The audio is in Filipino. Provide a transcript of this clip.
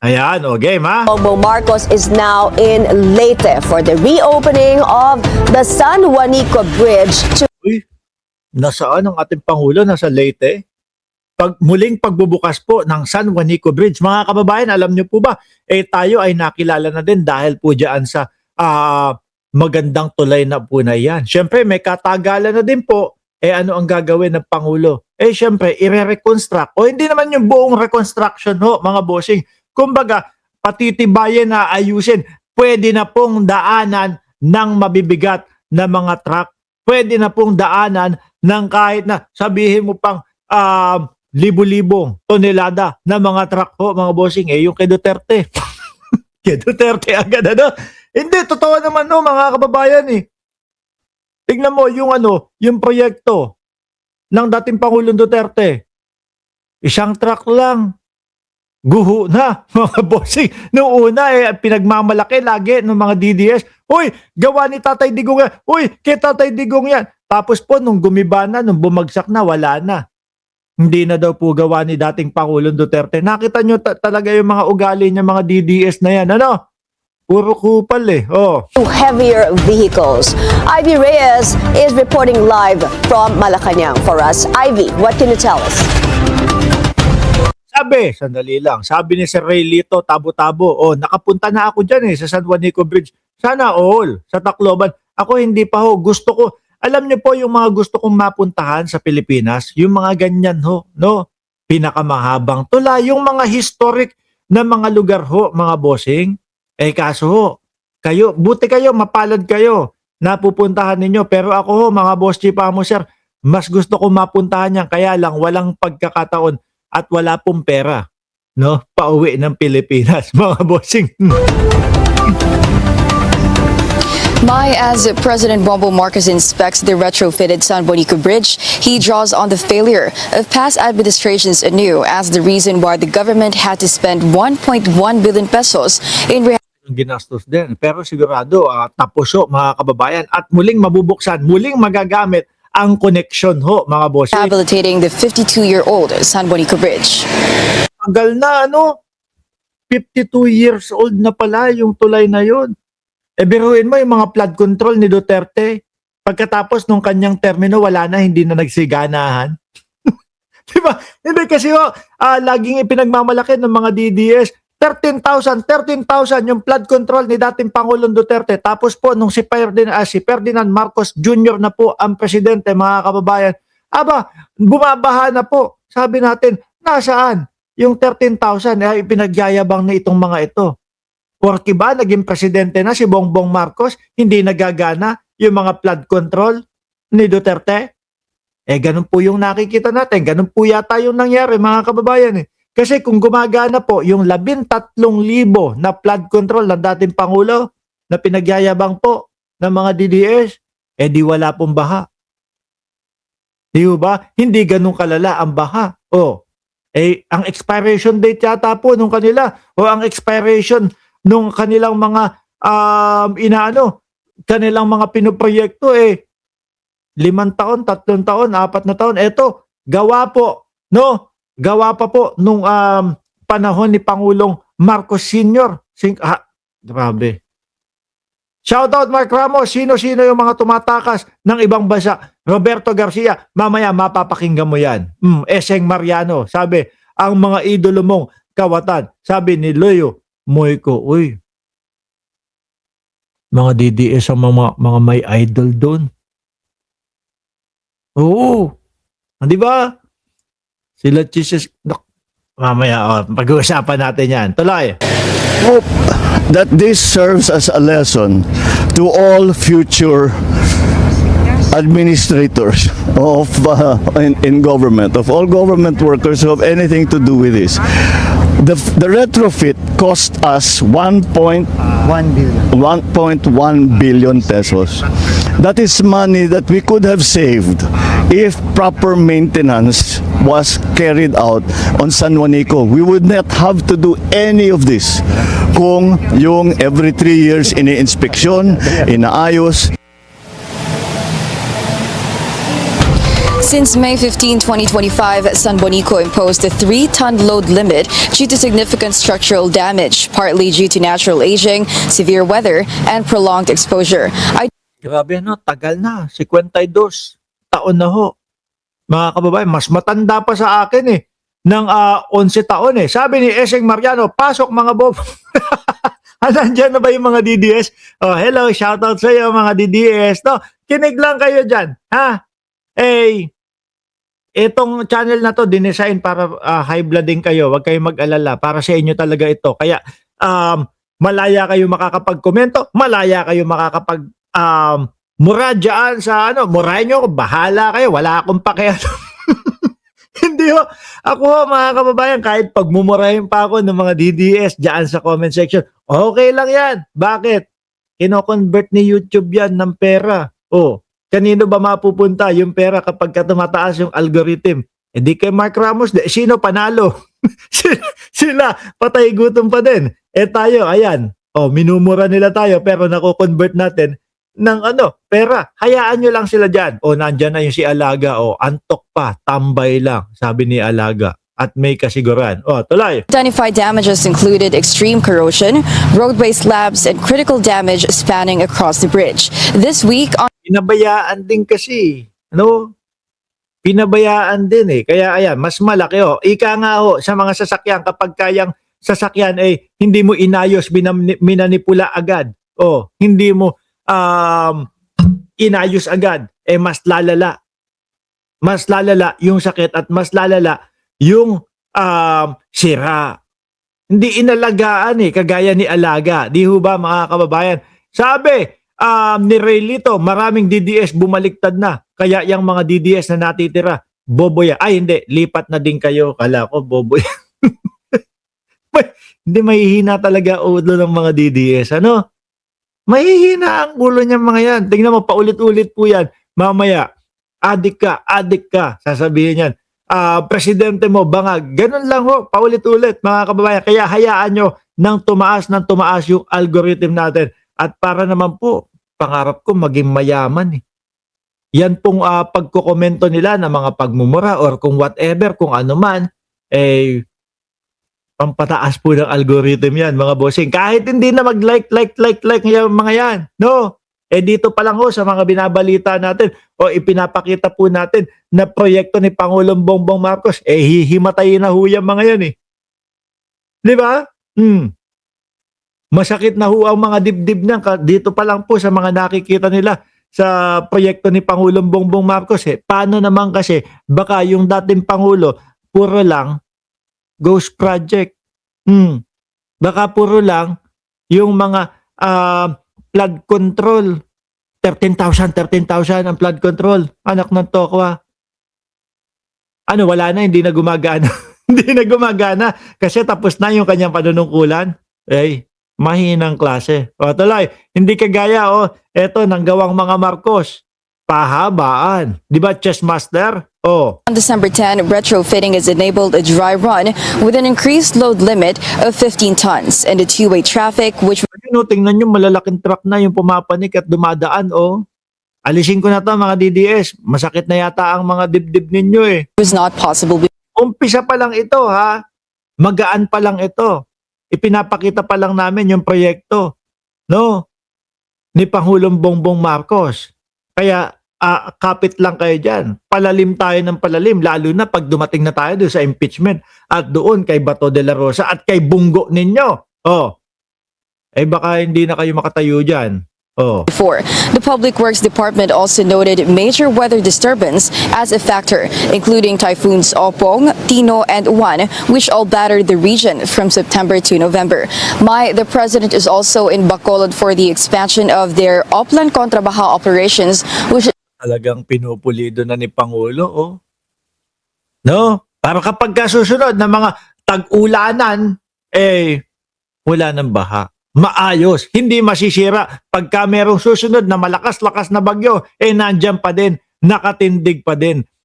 Ayan, o game ha. Bongbong Marcos is now in Leyte for the reopening of the San Juanico Bridge to Uy, nasaan ang ating Pangulo? Nasa Leyte? Muling pagbubukas po ng San Juanico Bridge. Mga kababayan, alam niyo po ba, tayo ay nakilala na din dahil po dyan sa magandang tulay na po na yan. Siyempre, may katagalan na din po. Ano ang gagawin ng Pangulo? Siyempre, i-reconstruct. O hindi naman yung buong reconstruction ho, mga bossing. Kumbaga, patitibayan na ayusin. Pwede na pong daanan ng mabibigat na mga truck. Pwede na pong daanan ng kahit na sabihin mo pang libo-libong tonelada na mga truck ho, mga bossing. Yung kay Duterte. Kay Duterte agad ano? Hindi, totoo naman no, mga kababayan Tingnan mo yung proyekto ng dating Pangulong Duterte. Isang truck lang. Guho na, mga bossing. Noong una, pinagmamalaki lagi ng mga DDS. Uy, gawa ni Tatay Digong yan. Uy, kay Tatay Digong yan. Tapos po, nung gumiba na, nung bumagsak na, wala na. Hindi na daw po gawa ni dating Pangulong Duterte. Nakita nyo talaga yung mga ugali niya, mga DDS na yan. Ano? Puro kupal heavier vehicles. Ivy Reyes is reporting live from Malacanang for us. Ivy, what can you tell us? Sandali lang. Sabi ni Sir Ray Lito, tabo-tabo. Nakapunta na ako dyan sa San Juanico Bridge. Sana all, sa Tacloban. Ako hindi pa ho. Gusto ko, alam niyo po yung mga gusto kong mapuntahan sa Pilipinas, yung mga ganyan ho, no? Pinakamahabang tula, yung mga historic na mga lugar ho, mga bossing. Kaso ho, buti kayo, mapalad kayo, napupuntahan ninyo. Pero ako ho, mga boss chief mo sir, mas gusto ko mapuntahan yan. Kaya lang, walang pagkakataon at wala pong pera, no? Pauwi ng Pilipinas, mga bossing. As President Bongbong Marcos inspects the retrofitted San Juanico Bridge, he draws on the failure of past administrations anew as the reason why the government had to spend 1.1 billion pesos in ginastos din. Pero sigurado, tapos ho, mga kababayan, at muling mabubuksan, muling magagamit ang connection ho, mga bossing. rehabilitating the 52-year-old San Juanico Bridge. Tagal na, 52 years old na pala yung tulay na yun. Biruin mo yung mga flood control ni Duterte. Pagkatapos nung kanyang termino, wala na, hindi na nagsiganahan. Diba? Hindi kasi laging ipinagmamalaki ng mga DDS. 13,000 yung flood control ni dating Pangulong Duterte. Tapos po, nung si Ferdinand Marcos Jr. na po ang presidente, mga kababayan, bumabaha na po. Sabi natin, nasaan? Yung 13,000 ay ipinagyayabang na itong mga ito. Porke ba naging presidente na si Bongbong Marcos, hindi nagagana yung mga flood control ni Duterte? Ganun po yung nakikita natin. Ganun po yata yung nangyari, mga kababayan. Kasi kung gumagana po yung 13,000 na flood control ng dating Pangulo na pinagyayabang po ng mga DDS, di wala pong baha. Di ba? Hindi ganun kalala ang baha. Ang expiration date yata po nung kanila, ang expiration nung kanilang mga kanilang mga pinoproyekto 5 taon, 3 taon, 4 na taon. Eto, gawa po, gawa pa po nung panahon ni Pangulong Marcos Sr. Grabe. Shoutout Mark Ramos, sino-sino yung mga tumatakas ng ibang bansa? Roberto Garcia, mamaya mapapakinggan mo yan. Eseng Mariano, sabi, ang mga idolo mong kawatan. Sabi ni Leo Moico, mga DDS ang mga may idol doon. Oo. Di ba? Sila Jesus. Mamaya, pag-uusapan natin yan. Tuloy. Hope that this serves as a lesson to all future administrators of in government, of all government workers who have anything to do with this. The retrofit cost us 1.1 billion pesos. That is money that we could have saved if proper maintenance was carried out on San Juanico. We would not have to do any of this kung yung every 3 years ini-inspeksyon, inaayos. Since May 15, 2025, San Bonico imposed a 3-ton load limit due to significant structural damage, partly due to natural aging, severe weather, and prolonged exposure. Grabe no, tagal na. 52 taon na ho. Mga kababayan, mas matanda pa sa akin eh. Ng 11 taon eh. Sabi ni Eseng Mariano, pasok mga bob. Nandiyan na ba yung mga DDS? Oh, hello, shoutout sa iyo mga DDS. No, kinig lang kayo dyan. Ha? Eh, itong channel na to, dinesign para high blood din kayo. Huwag kayong mag-alala. Para sa inyo talaga ito. Kaya, malaya kayo makakapag-komento. Malaya kayo makakapag mura dyan sa murahin nyo. Bahala kayo. Wala akong pakialam. Hindi ho. Ako ho, mga kababayan, kahit pagmumurahin pa ako ng mga DDS dyan sa comment section, okay lang yan. Bakit? Kino-convert ni YouTube yan ng pera. Oh, kanino ba mapupunta yung pera kapag tumataas yung algorithm? Eh di kay Mark Ramos, sino panalo? Sila, patay gutom pa din. Eh tayo, ayan. Oh, minumura nila tayo pero nako-convert natin ng pera. Hayaan nyo lang sila dyan. O, nandyan na yung si Alaga. O, antok pa, tambay lang, sabi ni Alaga. At may kasiguran. O, tuloy. Identified damages included extreme corrosion, roadway slabs, and critical damage spanning across the bridge. This week, Pinabayaan din kasi. Pinabayaan din eh. Kaya ayan, mas malaki ho. Ika nga ho, sa mga sasakyan, kapag kayang sasakyan hindi mo inayos, minanipula agad. O, hindi mo inayos agad, mas lalala. Mas lalala yung sakit at mas lalala yung sira. Hindi inalagaan kagaya ni Alaga. Di ho ba mga kababayan? Sabi ni Raylito, maraming DDS bumaliktad na. Kaya yung mga DDS na natitira, boboya. Ay hindi, lipat na din kayo. Kala ko, boboya. Hindi, mahihina talaga ulo ng mga DDS. Mahihina ang ulo niyan mga yan. Tingnan mo, paulit-ulit po yan. Mamaya, adik ka, sasabihin yan. Presidente mo, bangag. Ganun lang ho, paulit-ulit mga kababayan. Kaya hayaan nyo nang tumaas yung algorithm natin. At para naman po, pangarap ko maging mayaman. Yan pong pagkukomento nila ng mga pagmumura or kung whatever, kung ano man, pampataas po ng algorithm yan, mga bossing. Kahit hindi na mag-like yung mga yan. No? Dito pa lang ho sa mga binabalita natin o ipinapakita po natin na proyekto ni Pangulong Bongbong Marcos, hihimatayin na ho yung mga yan eh. Di ba? Masakit na ho ang mga dibdib niyan. Dito pa lang po sa mga nakikita nila sa proyekto ni Pangulong Bongbong Marcos. Paano naman kasi baka yung dating Pangulo puro lang ghost project. Baka puro lang yung mga flood control. 13,000 ang flood control. Anak ng tokwa. Wala na, hindi na gumagana. Hindi na gumagana kasi tapos na yung kanyang panunungkulan. Mahinang klase. O tuloy, hindi kagaya eto nang gawang mga Marcos. Pahabaan. Di ba, chess master? Oh. On December 10, retrofitting has enabled a dry run with an increased load limit of 15 tons and a two-way traffic which Tingnan nyo, malalaking truck na yung pumapanik at dumadaan. Alisin ko na to mga DDS. Masakit na yata ang mga dibdib ninyo was not possible. Umpisa pa lang ito ha. Magaan pa lang ito. Ipinapakita pa lang namin yung proyekto. No? Ni Pangulong Bongbong Marcos. Kaya kapit lang kayo dyan. Palalim tayo ng palalim, lalo na pag dumating na tayo doon sa impeachment at doon kay Bato de la Rosa at kay Bungo ninyo. Baka hindi na kayo makatayo dyan. Before, the Public Works Department also noted major weather disturbance as a factor, including typhoons Opong, Tino, and Uwan, which all battered the region from September to November. The president is also in Bacolod for the expansion of their Oplan Kontrabaha operations, which Talagang pinupulido na ni Pangulo, No? Para kapag kasusunod na mga tag-ulanan, wala nang baha. Maayos, hindi masisira. Pagka merong susunod na malakas-lakas na bagyo, nandyan pa din, nakatindig pa din.